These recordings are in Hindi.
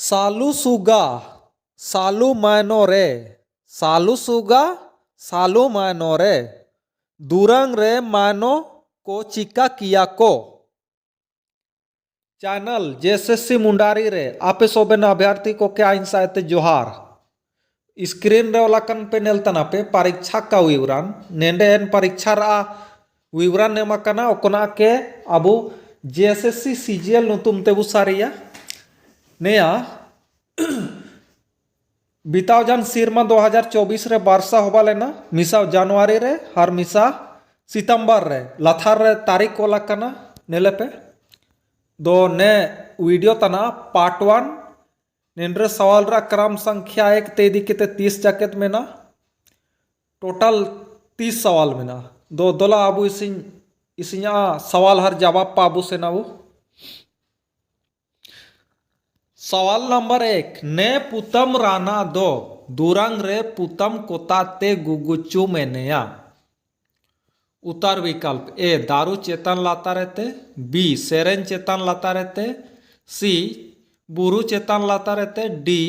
सालू सुगा सालू मैनो रे सालू सुगा सालू मैनो रे दूरंग रे मैनो को चिका किया को चैनल जेएसएससी मुंडारी रे आपे सोबेन अभ्यर्थी को क्या इंसायते जोहार स्क्रीन रे ओलाकन पे नेलतना पे परीक्षा का विवरण नेंडे एन परीक्षा रा विवरण नेमाकना ओकना के अबु जेएसएससी सीजीएल नुतुम तेबु सारिया नेया बिताव जान सिरमा 2024 रे वर्षा होबा लेना मिसा जनवरी रे हर मिसा सितंबर रे लथार रे तारीख को लकना नेले पे दो ने वीडियो तना पार्ट 1 नेंद्रे सवाल रा क्रम संख्या 1 तेदी के 30 जैकेट में ना टोटल 30 सवाल में ना दो दोला अबु इसिया सवाल हर जवाब पाबू से ना वो सवाल नंबर 1 ने पुतम राना दो दूरंग रे पुतम कोताते गुगुचू मेनेया उत्तर विकल्प ए दारू चेतन लाता रहते बी सेरेन चेतन लाता रहते सी बुरु चेतन लाता रहते डी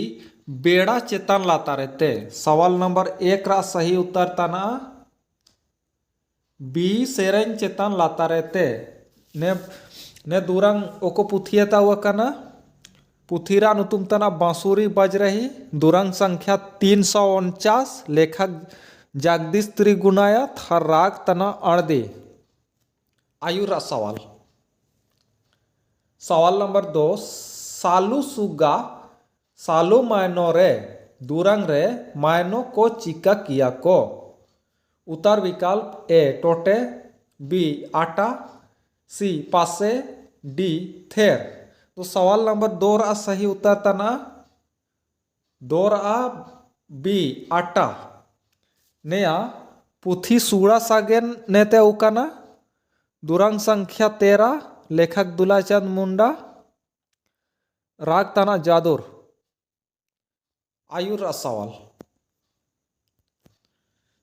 बेड़ा चेतन लाता रहते सवाल नंबर 1 रा सही उत्तर तना बी सेरेन चेतन लाता रहते ने दूरंग ओको पुथियता हुआ कना पुथिरा नुतुम तना बांसुरी बज रही दूरंग संख्या 349 लेखक जगदीश त्रिगुणायत हर राग तना अड़दे आयुरा सवाल सवाल नंबर 2 सालू सुगा सालू मैनो रे दूरंग रे मैनो को चिका किया को उत्तर विकल्प ए टोटे बी आटा सी पासे डी थेर तो सवाल नंबर 2 रा सही उत्तर तना 2 रा बी आटा नेया पुथी सूड़ा सागेन नेते उकाना दूरंग संख्या 13 लेखक दुलाचंद मुंडा राग तना जादुर आयुर रा सवाल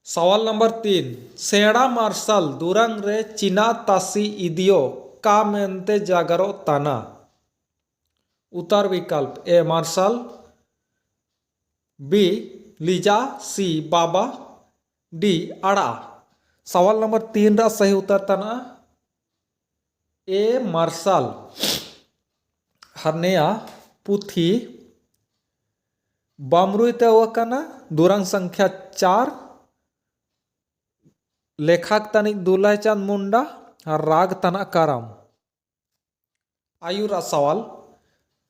सवाल नंबर 3 सेड़ा मार्शल दूरंग रे चिना तासी इदियो का मेंते जागरो तना उत्तर विकल्प ए मार्शल बी लीजा सी बाबा डी अड़ा सवाल नंबर 3 रा सही उत्तर तना ए मार्शल हरनेया पुथी बामरुते वकना दूरंग संख्या 4 लेखक तनिक दुलाचंद मुंडा और राग तना करम आयुरा सवाल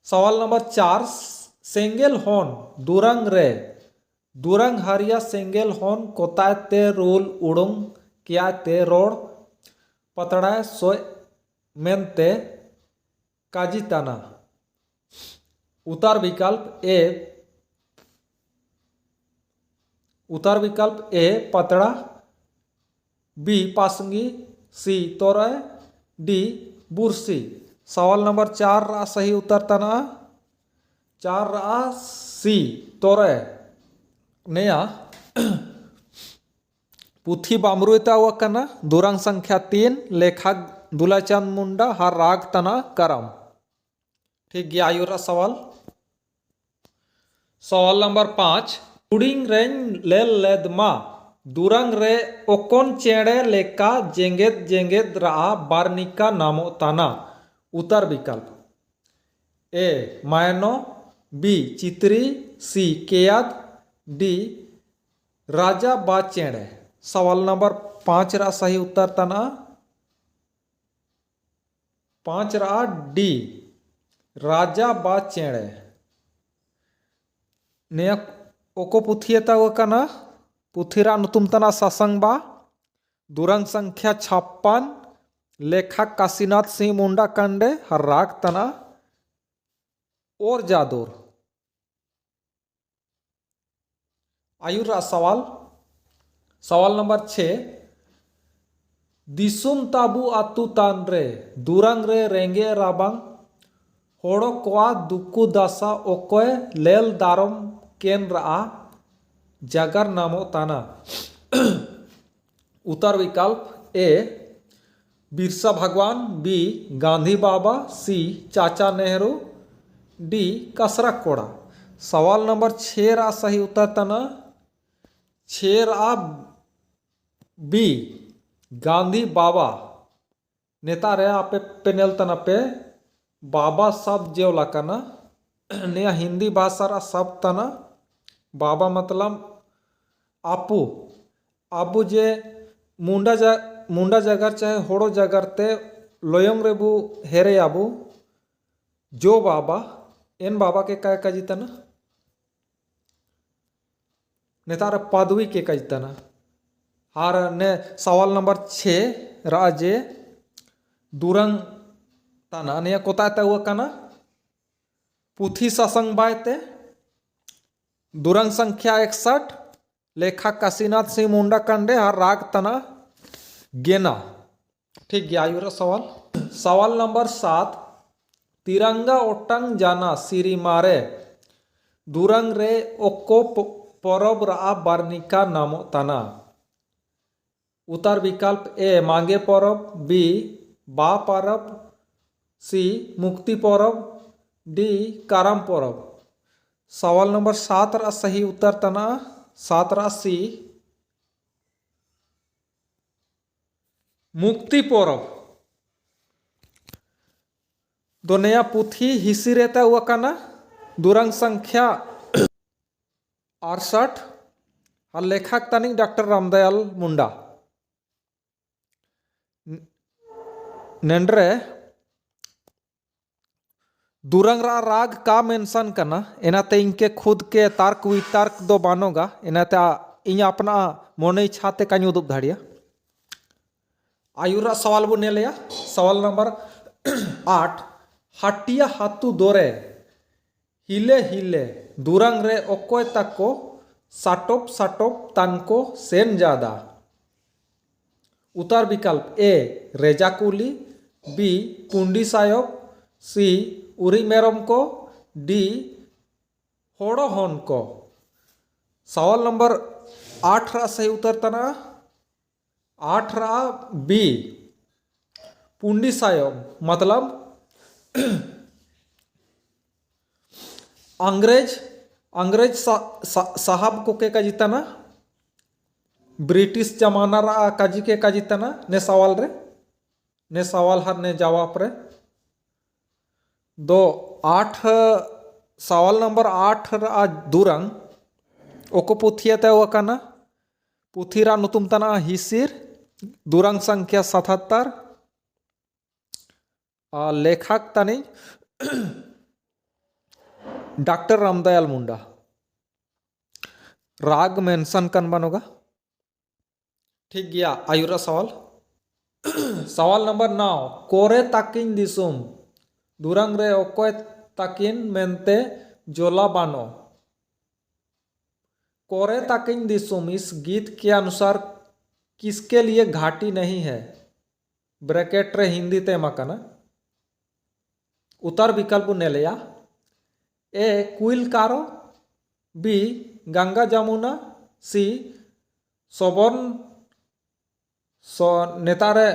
सवाल नंबर 4 सेंगेल होन दूरंग रे दूरंग हरिया सेंगेल होन कोताय ते रूल उड़ुंग क्या ते रोड पतड़ाय सोय मेनते काजिताना उत्तर विकल्प ए पतड़ा बी पासंगी सी तोरय डी बुरसी सवाल नंबर 4 रा सही उत्तर तना 4 रा सी तोरय नेया पुथी बामरुता हुआ कना दूरंग संख्या 3 लेखक दुलाचंद मुंडा हर राग तना करम ठीक गया आयुरा सवाल सवाल नंबर 5 उडिंग रेन ले लेदमा दूरंग रे ओकोन चेड़े लेका जेंगेद जेंगेद रा बारनिका नामो तना उत्तर विकल्प ए मैनो बी चित्री सी केयाद डी राजा बा चेड़े सवाल नंबर 5 रा सही उत्तर तना 5 रा डी राजा बा चेड़े ने ओको पुथियता वकना पुथिरा नुतुम तना सासंग बा दूरंग संख्या 56 लेखक काशीनाथ सिंह मुंडा कंडे हर राग तना और जादूर आयुरा सवाल नंबर 6 दिसुम ताबू आतु तान रे दूरंग रे रेंगे राबांग होड़ो कोआ दुक्कू दासा ओकोय लेल दारम केन रा जगर नामो ताना उत्तर विकल्प ए बिरसा भगवान बी गांधी बाबा सी चाचा नेहरू डी कसरा कोड़ा। सवाल नंबर 6 रा सही उत्तर तना 6 रा बी गांधी बाबा नेता रे आपे पेनेल तना पे बाबा शब्द जेवला कना ने हिंदी भाषा रा शब्द तना बाबा मतलब आपू आबू जे मुंडा जगर चाहे होड़ो जगर ते लोयंग रेबू हेरे आबू जो बाबा एन बाबा के काय कजितना नेतार पदवी के कजितना हार ने सवाल नंबर 6 राजे दुरंग तना ने कोता हुआ कना पुथी ससंग बायते दुरंग संख्या 61 लेखक काशीनाथ सिंह मुंडा कंडे हर राग तना गेना। ठीक गया आयुरा सवाल नंबर 7 तिरंगा ओटंग जाना सिरी मारे दुरंग रे ओको परब रा बार्निका नामो तना। उत्तर विकल्प ए मांगे परब, बी बा परब, सी मुक्ति परब, डी करम परब। सवाल नंबर 7 रा सही उत्तर तना 7 रा सी मुक्ति परब। दो नया पुथी हिस्सी रहता हुआ कना दुरंग संख्या 68 और लेखक तनिक डॉक्टर रामदयाल मुंडा नेंड्रे दुरंग रा राग का मेंशन करना एनाते इनके खुद के तर्क वितर्क दो बानोगा एनाते इन अपना मोने इच्छाते का उदुप धाड़िया। आयुरा सवाल बो नेलिया सवाल नंबर 8 हटिया हाथू दोरे हिले हिले दुरंग रे ओकोय तको साटोप साटोप तनको सेन जादा। उत्तर विकल्प ए रेजाकुली, बी पुंडी सायोप, सी उरी मेरम को, डी होड़ो हन को। सवाल नंबर 8 रा सही उत्तर तना 8 रा बी पुंडी सायोप मतलब अंग्रेज साहब को के जितना ब्रिटिश जमाना रा काजी के जितना ने सवाल हर ने जवाब रे दो 8 सवाल नंबर 8 रा दुरंग ओको पुथियते वकाना पुथीरा नुतुम तना हिसिर दुरंग संख्या 77 लेखक तनी डॉक्टर रामदयाल मुंडा। राग मेंशन कन बनोगा। ठीक गया आयुरा सवाल नंबर 9 कोरे ताकिन दिसुम दुरंग रे ओकोय ताकिन मेंते जोला बानो। कोरे ताकिन दिसुम इस गीत के अनुसार किसके लिए घाटी नहीं है ब्रैकेट रे हिंदी ते मकना। उत्तर विकल्प ने लिया ए कुइल कारो, बी गंगा जमुना, सी सोबर्न नेतारे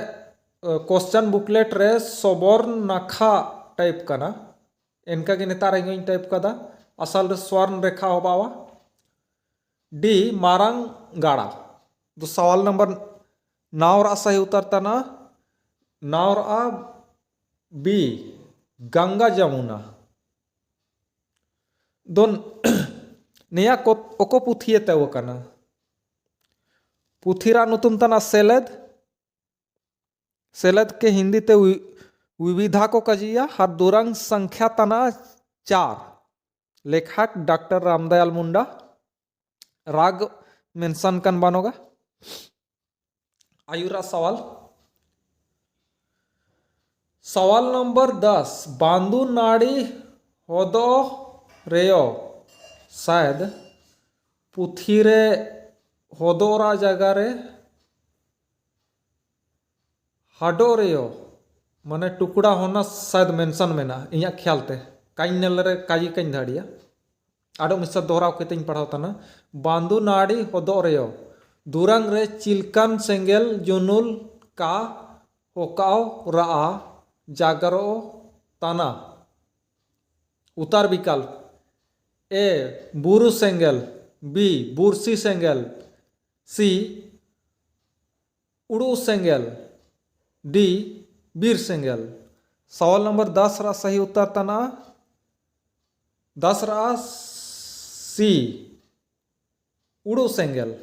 क्वेश्चन बुकलेट रे सोबर्न नाखा टाइप करना इनका के नेतारे टाइप कदा असल स्वर्ण रेखा हो बावा। डी मारंग गाड़ा। तो सवाल नंबर 9 रा सही उत्तर तना 9 रा बी गंगा जमुना। दोन नया को ओको पुथियते वो कना पुथीरा नुतुम तना सेलद के हिंदी ते विविधा को कजिया हर दुरंग संख्या तना 4 लेखक डॉक्टर रामदयाल मुंडा। राग मेंशन कन बनोगा। आयुरा सवाल नंबर 10 बांदू नाड़ी होदो रेयो शायद पुथीरे होदोरा जगह रे हाडो रेयो माने टुकड़ा होना शायद मेंशन में ना इया ख्याल ते काई नेल रे काजी कहीं धाड़िया आडो मिसा दोहराव के तीन पढ़ाओ तना बांदू नाड़ी होदो रेयो दुरंग रे चिलकन सेंगेल जुनुल का होकाओ रा जागरो तना। उत्तर विकल्प ए बुरु सेंगेल, बी बुरसी सेंगेल, सी उड़ू सेंगेल, डी बीर सेंगेल। सवाल नंबर 10 रा सही उत्तर तना 10 रा सी उड़ू सेंगेल।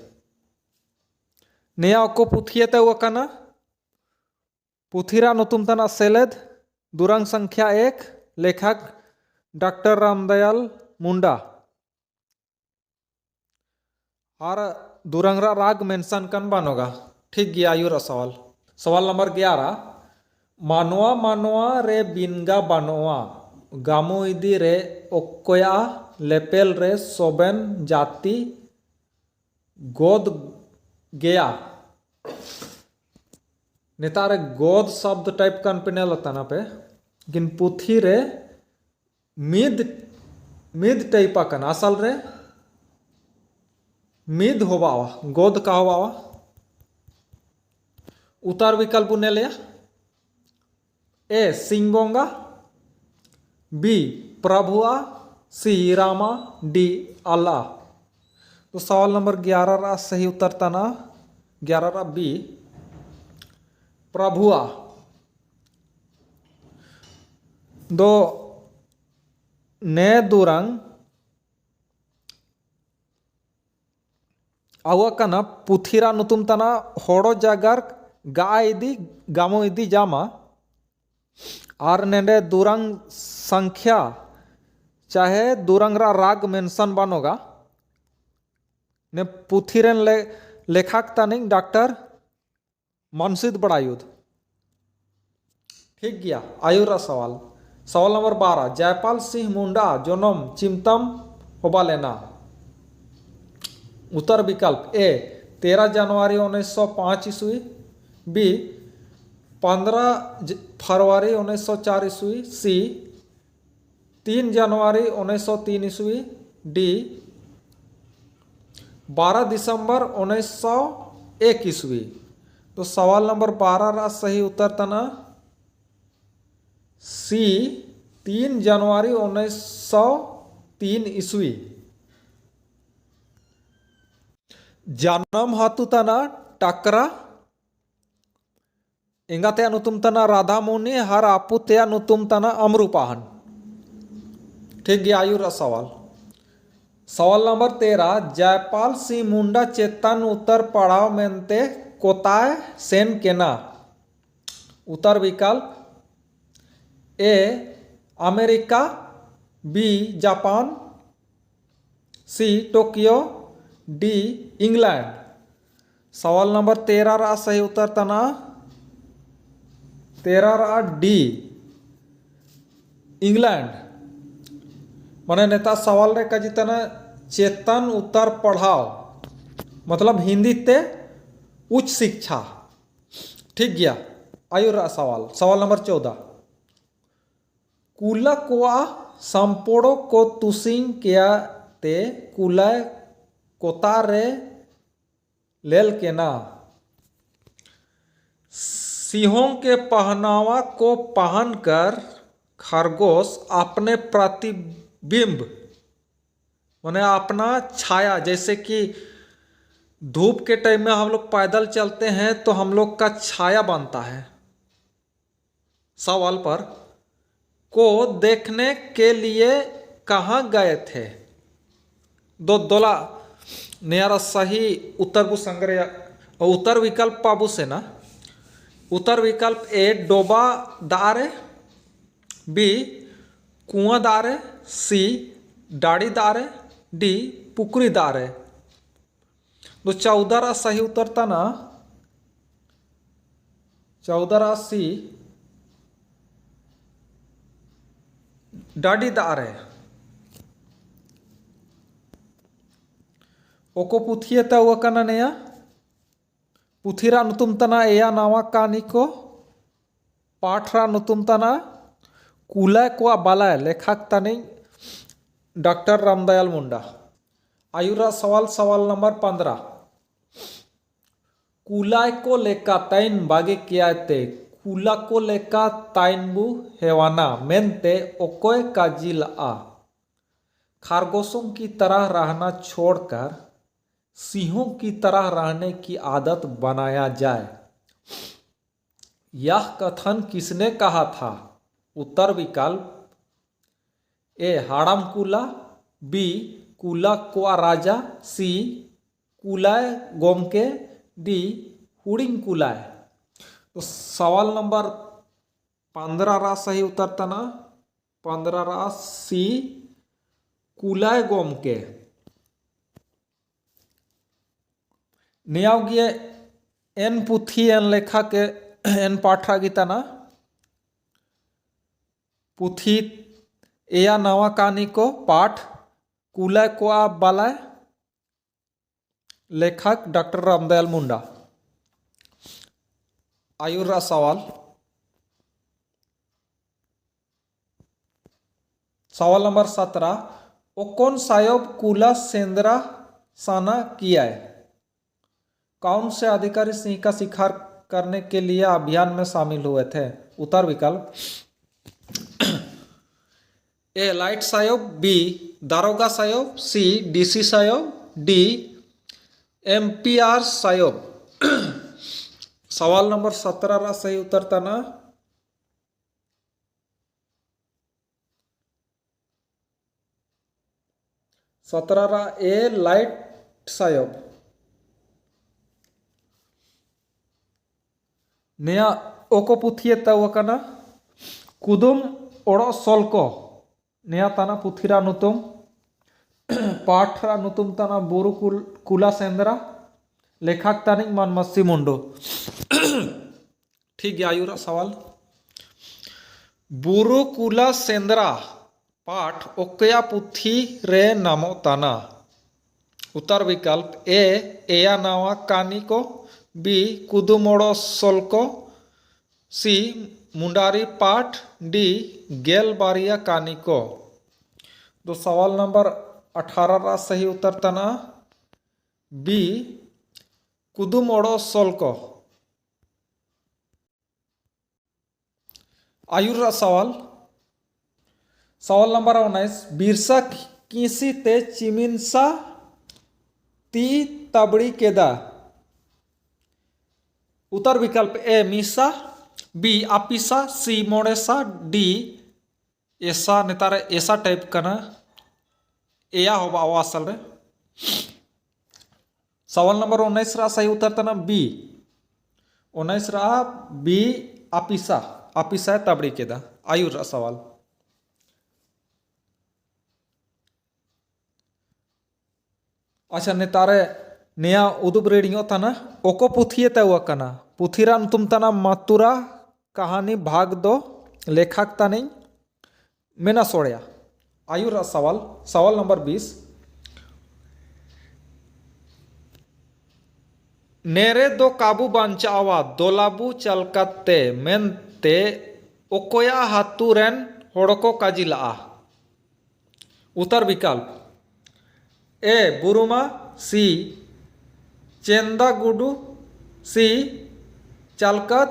नेया को पुथियते वकना पुथिरा नुतुम तना सेलेद दुरंग संख्या 1 लेखक डॉक्टर रामदयाल मुंडा और दुरंगरा राग मेंशन कन बानोगा। ठीक गया आयुरा सवाल। सवाल नंबर 11 मानवा मानवा रे बिनगा बानोआ गामो इदी रे ओक्कोया लेपेल रे सोबेन जाति गोद गया। नेतारे गोद शब्द टाइप कन पेनेल तना पे किन पुथी रे मिद मिद टाइपा कन असल रे मिद होबावा गोद का होबावा। उत्तर विकल्प ने लिया ए सिंगबोंगा, बी प्रभुआ, सी रामा, डी अल्लाह। तो सवाल नंबर 11 रा सही उत्तर तना 11 रा बी प्रभुआ। दो ने दुरंग आवकना पुथिरा नुतुम तना होड़ो जागर गा इदी गामो इदी जामा और नेंडे दुरंग संख्या चाहे दुरंगरा राग मेंशन बानोगा ने पुथिरेन लेखक तनिक डॉक्टर मनसिद बड़ायुध। ठीक गया आयुरा सवाल। सवाल नंबर 12 जयपाल सिंह मुंडा जन्म चिमतम होबा लेना। उत्तर विकल्प ए 13 जनवरी 1905 ईस्वी, बी 15 फरवरी 1904 ईस्वी, सी 3 जनवरी 1903 ईस्वी, डी 12 दिसंबर 1901 ईस्वी। तो सवाल नंबर 12 रा सही उत्तर तना सी 3 जनवरी 1903 ईस्वी। जन्म हातु तना टाकरा इंगाते नुतुम तना राधा मुनि हर आपुत्या नुतुम तना अमरूपाहन। ठीक गया आयुरा सवाल। सवाल नंबर 13 जयपाल सिंह मुंडा चेतन उत्तर पढ़ाव मेनते कोताय सेन केना। उत्तर विकल्प A America, B Japan, C Tokyo, D England. सवाल नंबर 13 रा सही उत्तर तना 13 रा डी इंग्लैंड। माने नेता सवाल रे कजी तना चेतन उत्तर पढ़ाओ मतलब हिंदी ते उच्च शिक्षा। ठीक गया आयुरा सवाल। सवाल नंबर 14 कुला कोआ संपोड़ो को तुसिंग किया ते कुलाय कोतारे लेल के ना। सिंहों के पहनावा को पहनकर खरगोश अपने प्रतिबिंब माने अपना छाया जैसे कि धूप के टाइम में हम लोग पैदल चलते हैं तो हम लोग का छाया बनता है। सवाल पर को देखने के लिए कहाँ गए थे। दो दोला नेरा सही उत्तर को संग्रह उत्तर विकल्प पाबू से ना। उत्तर विकल्प ए डोबा दारे, बी कुआं दारे, सी डाड़ी दारे, डी पुकुरी दारे। तो 14 सही उत्तर था ना 14 सी डाड़ी दारे। ओको पुथिये ता कना नेया पुथिरा नुतुम तना एया नावा कानी को पाठरा नुतुम तना कुलाय को बालाय लेखक तनी डॉक्टर रामदयाल मुंडा। आयुरा सवाल। सवाल नंबर 15 कुलाय को लेका तैन बागे किया ते कुला को लेका ताइनबू हेवाना मेनते ओकोय काजिला। खरगोशों की तरह रहना छोड़कर सिंहों की तरह रहने की आदत बनाया जाए। यह कथन किसने कहा था? उत्तर विकल्प ए हाड़म कुला, बी कुला कोआ राजा, सी कुलाय गोमके, डी हुडिंग कुलाय। तो सवाल नंबर 15 रा सही उत्तर तना 15 रा सी कुलाय गोमके। नियावगिए एन पुथी एन लेखा के एन पाठा गीताना पुथी एया नवा कहानी को पाठ कुलाय कोआ बालाय, लेखक डॉक्टर रामदयाल मुंडा। आयुरा सवाल नंबर 17 ओकोन सायोब कुला सेंद्रा साना किया है। कौन से अधिकारी सिंह का शिकार करने के लिए अभियान में शामिल हुए थे? उत्तर विकल्प ए लाइट सायोब, बी दारोगा सायोब, सी डीसी सायोब, डी एमपीआर सायोब। सवाल नंबर 17 रा सही उत्तर तना 17 रा ए लाइट सायोब। नया ओको पुथिये तवकना कुदुम ओड़ो सोलको नया तना पुथिरा नुतुम पाठरा नुतुम तना बुरु कुला सेंद्रा, लेखक तानिक मनमस्सी मुंडो। ठीक है आयुरा सवाल बुरु कुला सेंद्रा पाठ ओकया पुथी रे नामो ताना। उत्तर विकल्प ए एया नावा कानी को, बी कुदुमोड़ो सोलको, सी मुंडारी पाठ, डी गेल बारिया कानी को। तो सवाल नंबर 18 रा सही उत्तर तना बी कुदुमोड़ो सोलको। आयुरा सवाल नंबर 19 बिरसा किसी ते चिमिनसा ती तबड़ी केदा। उत्तर विकल्प ए मीसा, बी आपिसा, सी मोड़ेसा, डी ऐसा नेतारे ऐसा टाइप करना एया होगा असल में। सवाल नंबर 19 रा सही उत्तर तना बी 19 रा बी आपिसा, आपिसा तबड़ी केदा। आयुर सवाल अच्छा नेतारे नया उदुब रेडियो तना ओको पुथिये तवकना पुथिरा तुम तना मातुरा कहानी भाग दो, लेखक तानी मेना सोड़िया। आयुरा सवाल नंबर 20 नेरे दो काबू बांचावा दोलाबू चलकते मेनते ओकोया हातुरेन होड़को काजिला। उत्तर विकल्प ए बुरुमा, सी चेंदा गुडू, सी चालकत,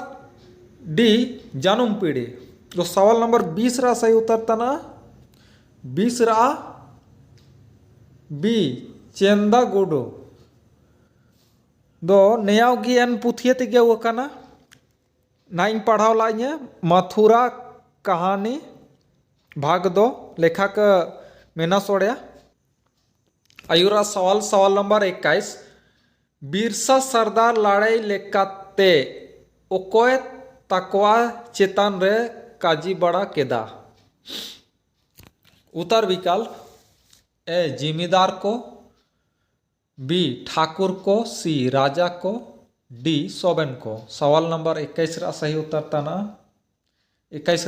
डी जानुम पीढ़ी। तो सवाल नंबर 20 रा सही उत्तर तना 20 रा बी चेंदा गुडू। दो नयाव गी एन पुथिये तेगे वकना नाइन पढ़ाव लाइए मथुरा कहानी भाग दो, लेखक मेना सोड़िया। आयुरा सवाल नंबर 21 बिरसा सरदार लड़ाई लेकाते ओकोय तकवा चेतन रे काजी बड़ा केदा। उत्तर विकल्प ए जिमीदार को, बी ठाकुर को, सी राजा को, डी सोबेन को। सवाल नंबर 21 रा सही उत्तर तना 21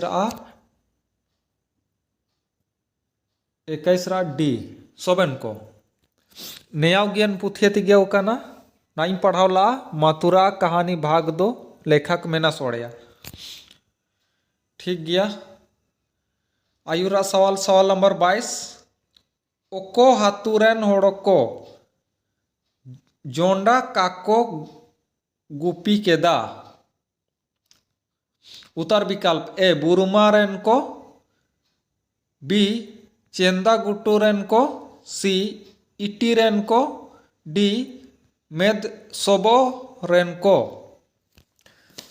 रा डी सोबेन को। नयाव ज्ञान पुथिये तिगे कना नाइन पढ़ाव ला मथुरा कहानी भाग दो, लेखक मेना सोड़िया। ठीक गया आयुरा सवाल नंबर 22 ओको हातुरेन होड़को जोंडा काको गुपी केदा। उत्तर विकल्प ए बुरुमा रेन को, बी चेंदा गुट्टू रेन को, सी इटी रेन को, डी मेद सोबो रेन को।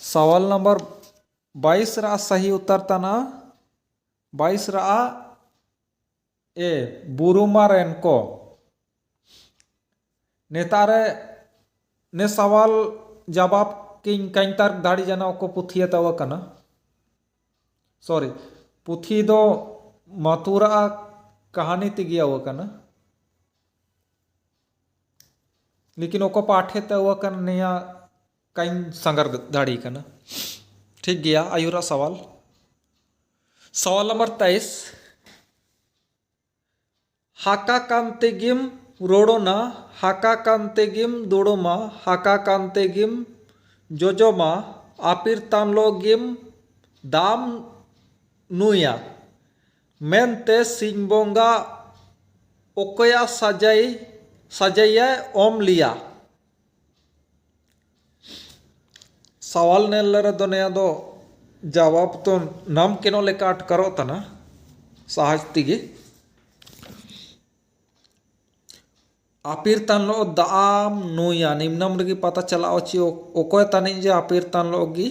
सवाल नंबर 22 रा सही उत्तर तना 22 रा ए बुरुमा रेन को। नेतारे ने सवाल जवाब किन कंतर दाड़ी जना को पुथिया तवा कना सॉरी पुथी दो मथुरा कहानी तिगिया हुआ कना लेकिन ओको पाठे तवा कन नया कहीं संगर दाड़ी कना। ठीक गया आयुरा सवाल। सवाल नंबर 23 हाका कांतेगिम रोडोना हाका कांतेगिम दोडोमा हाका कांतेगिम जोजोमा आपिर तानलोगिम दाम नुया मेनते सिंबोंगा ओकया सजाइया ओम लिया। सवाल नेलरे दोनया दो जवाब तो नाम केनो लेका अटकरो तना सहज तिगे आपिर तानलो दाम नुया निम्नम रगी पता चला अच्छी ओकोय तानी जे आपिर तानलो गी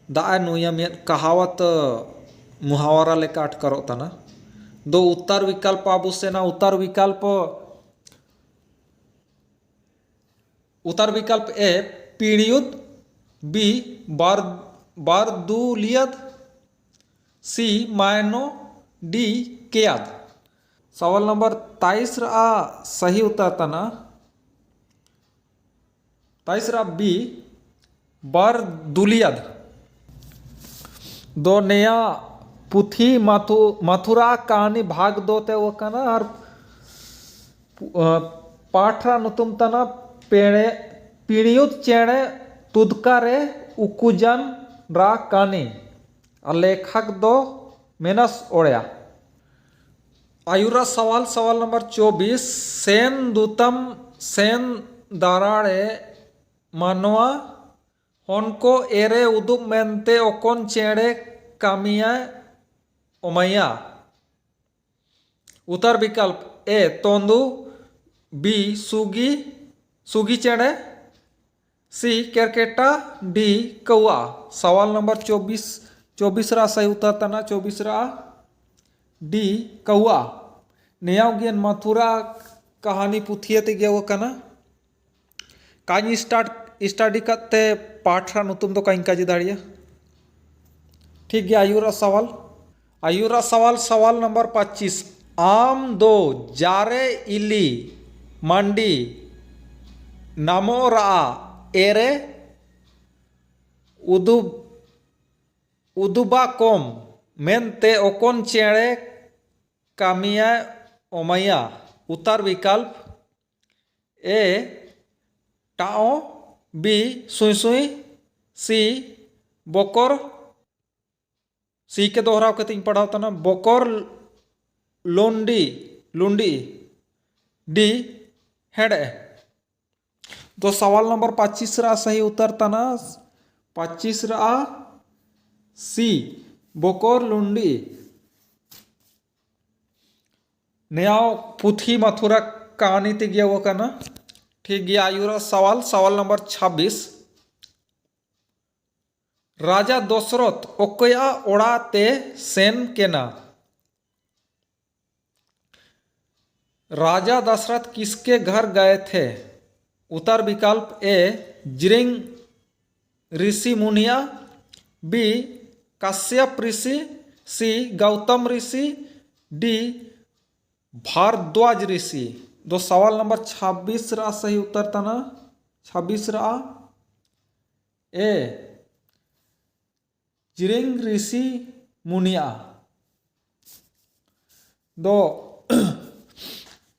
दाए नुया में कहावत मुहावरा लेका अटकरो तना। दो उत्तर विकल्प आबू सेना उत्तर विकल्प ए पीड़ियुद, बी बारदुलियद, सी मायनो, डी केयाद। सवाल नंबर 23 रा सही उत्तर तना 23 रा बी बारदुलियद। दो नया पुथी मथुरा कहानी भाग 2 ते वो कना और पाठरा नुतुम तना पीड़ियुद चेणे तुदका रे उकुजन रा कानी और लेखक दो मेनस ओड़िया। आयुरा सवाल नंबर 24 सेन दूतम सेन दाराड़े मानवा होनको एरे उदुब मेनते ओकोन चेड़े कामिया ओमैया। उत्तर विकल्प ए तोंदू, बी सुगी चेड़े, सी केरकेटा, डी कौआ। सवाल नंबर 24 रा सही उत्तर तना 24 रा डी कौआ। नया गियन मथुरा कहानी पुथिया ते गया वो कना कानी स्टडी करते पाठरा नुतुम तो काइन काजी दाड़िया। ठीक गया आयुरा सवाल नंबर 25 आम दो जारे इली मंडी नामोरा एरे उदुबा कोम मेनते ओकोन चेड़े कामिया ओमैया। उत्तर विकल्प ए टाओ, बी सुई, सी बोकोर, सी के दोहराव के तीन पढ़ाओ तना बोकोर लुंडी, डी हेडे। तो सवाल नंबर 25 रा सही उत्तर तना 25 रा सी बोकोर लुंडी। नया पुथी मथुरा कहानी ते गया वो कना। ठीक गया आयुरा सवाल नंबर 26 राजा दशरथ ओकया ओड़ाते सेन केना। राजा दशरथ किसके घर गए थे। उत्तर विकल्प ए जिरिंग ऋषि मुनिया, बी कश्यप ऋषि, सी गौतम ऋषि, डी भारद्वाज ऋषि। दो सवाल नंबर 26 रा सही उत्तर तना 26 रा ए जिरिंग ऋषि मुनिया। दो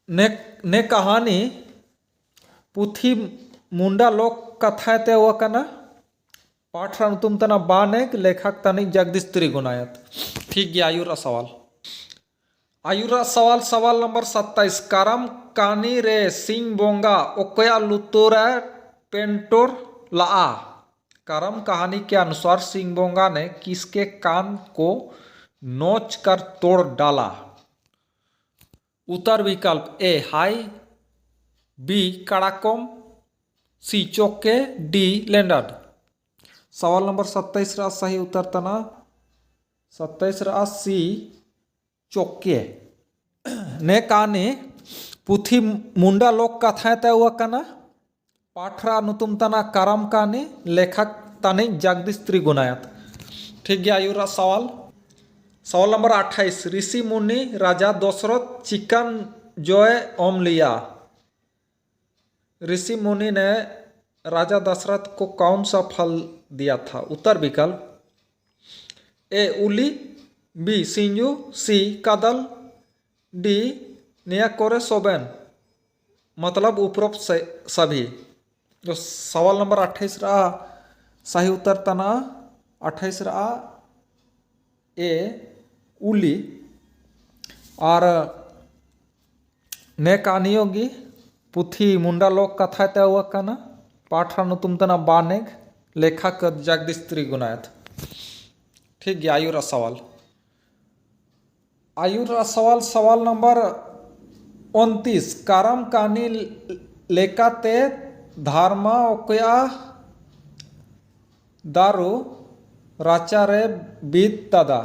ने कहानी पुथी मुंडा लोक कथा ते वो कना पाठरा तुम तना बानेक लेखक तनिक जगदीश त्रिगुणायत। ठीक गया आयुरा सवाल नंबर 27 करम कानी रे सिंह बोंगा ओकया लुतुरा पेंटोर ला। कर्म कहानी के अनुसार सिंह बोंगा ने किसके कान को नोच कर तोड़ डाला? उत्तर विकल्प ए हाई, बी कड़ाकोम, सी चौके, डी लेंडर। सवाल नंबर 27 रा सही उत्तर तना 27 रा सी चौके। ने कहानी पुथी मुंडा लोक कथा तय कना पाठरा नुतुम तना करम कहानी लेखक तनी जगदीश त्रिगुणायत। ठीक गया आयुरा सवाल। सवाल नंबर 28 ऋषि मुनि राजा दशरथ चिकन जोए ओम लिया। ऋषि मुनि ने राजा दशरथ को कौन सा फल दिया था? उत्तर विकल्प ए उली, बी सिंजू, सी कदल, डी नियाकोरे सोबेन। मतलब उपरोक्त सभी। जो सवाल नंबर 28 रहा सही उत्तर तना 28 रहा ए उली। और ने कहानी होगी पुथी मुंडा लोक कथा तय हुआ कना पाठरा नुतुम तना बानेग लेखक जगदीश त्रिगुणायत। ठीक गया आयुरा सवाल। आयुरा सवाल सवाल नंबर 29 करम कहानी लेकाते धर्मा ओकया दारू राचारे बीत तदा।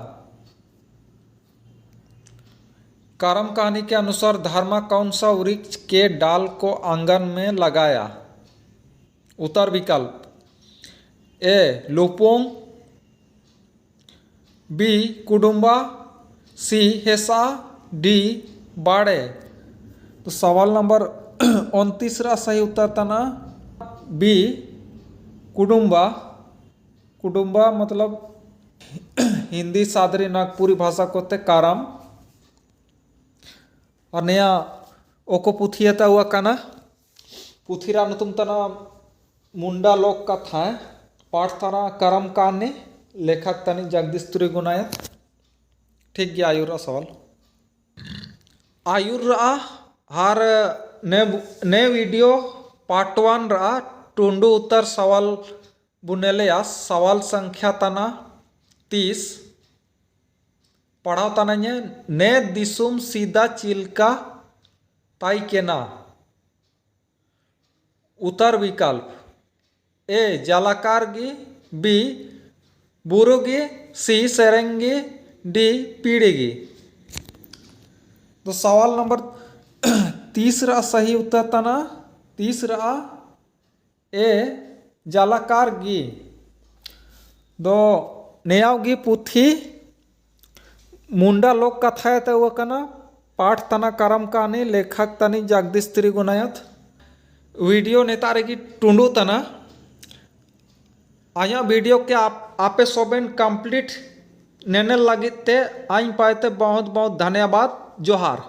करम कहानी के अनुसार धर्मा कौन सा वृक्ष के डाल को आंगन में लगाया? उत्तर विकल्प ए लुपोंग, बी कुडुम्बा, सी हेसा, डी बाड़े। तो सवाल नंबर 29 रा सही उत्तर तना बी कुडुम्बा। कुडुम्बा मतलब हिंदी सादरी नागपुरी भाषा को ते कारम। और नया ओको पुथियता हुआ कना पुथिरा नुतुम तना मुंडा लोक कथा पाठ तना करम कहानी लेखक तनी जगदीश त्रिगुणायत। ठीक गया आयुरा सवाल। आयुरा हार ने वीडियो पार्ट 1 रहा टुंडू उत्तर सवाल बुनेलिया सवाल संख्या तना 30 पढ़ाव तना ने दिसुम सीधा चिल्का ताई केना। उत्तर विकल्प ए जलाकार गी, बी बुरुगी, सी सेरेंगी, डी पीड़ेगी। तो सवाल नंबर 30 रा सही उत्तर तना 30 रा ए जलाकार गी। दो नेयावगी पुथी मुंडा लोक कथा तय कना पाठ तना करम कहानी लेखक तनी जगदीश त्रिगुणायत। वीडियो नेतारेगी टुंडू तना आया वीडियो के आपे सोबेन कंप्लीट नेने लगी ते आई पाते बहुत बहुत धन्यवाद। जोहार।